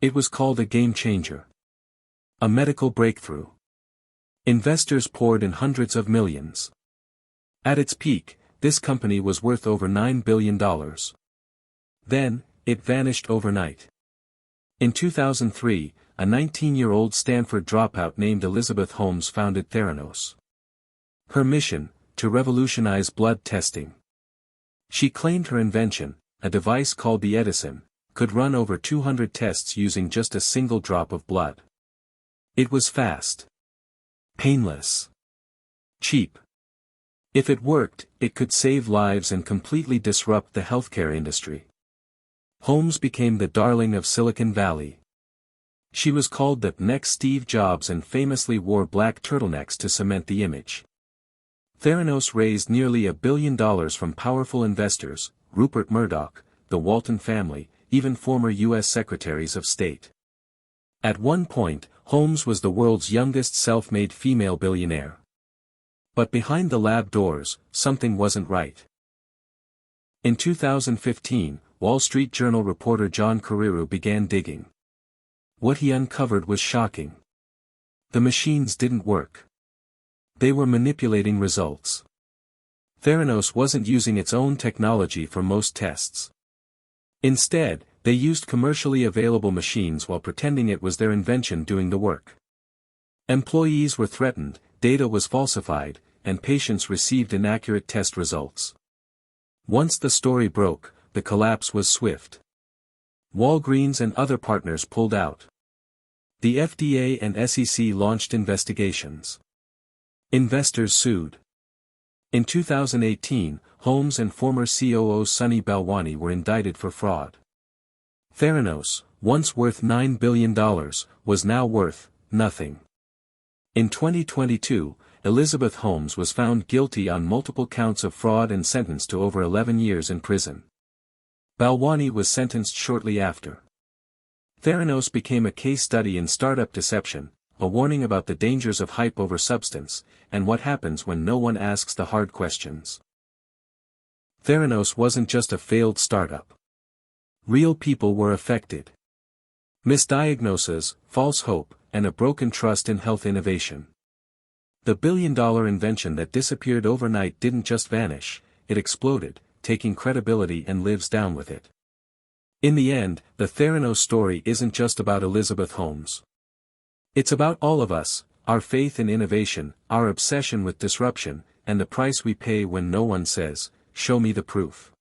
It was called a game changer. A medical breakthrough. Investors poured in hundreds of millions. At its peak, this company was worth over $9 billion. Then, it vanished overnight. In 2003, a 19-year-old Stanford dropout named Elizabeth Holmes founded Theranos. Her mission, to revolutionize blood testing. She claimed her invention, a device called the Edison, could run over 200 tests using just a single drop of blood. It was fast. Painless. Cheap. If it worked, it could save lives and completely disrupt the healthcare industry. Holmes became the darling of Silicon Valley. She was called the next Steve Jobs and famously wore black turtlenecks to cement the image. Theranos raised nearly $1 billion from powerful investors, Rupert Murdoch, the Walton family, even former U.S. Secretaries of State. At one point, Holmes was the world's youngest self-made female billionaire. But behind the lab doors, something wasn't right. In 2015, Wall Street Journal reporter John Carreyrou began digging. What he uncovered was shocking. The machines didn't work. They were manipulating results. Theranos wasn't using its own technology for most tests. Instead, they used commercially available machines while pretending it was their invention doing the work. Employees were threatened, data was falsified, and patients received inaccurate test results. Once the story broke, the collapse was swift. Walgreens and other partners pulled out. The FDA and SEC launched investigations. Investors sued. In 2018, Holmes and former COO Sunny Balwani were indicted for fraud. Theranos, once worth $9 billion, was now worth nothing. In 2022, Elizabeth Holmes was found guilty on multiple counts of fraud and sentenced to over 11 years in prison. Balwani was sentenced shortly after. Theranos became a case study in startup deception, a warning about the dangers of hype over substance, and what happens when no one asks the hard questions. Theranos wasn't just a failed startup. Real people were affected. Misdiagnoses, false hope, and a broken trust in health innovation. The billion-dollar invention that disappeared overnight didn't just vanish, it exploded, taking credibility and lives down with it. In the end, the Theranos story isn't just about Elizabeth Holmes. It's about all of us, our faith in innovation, our obsession with disruption, and the price we pay when no one says, "Show me the proof."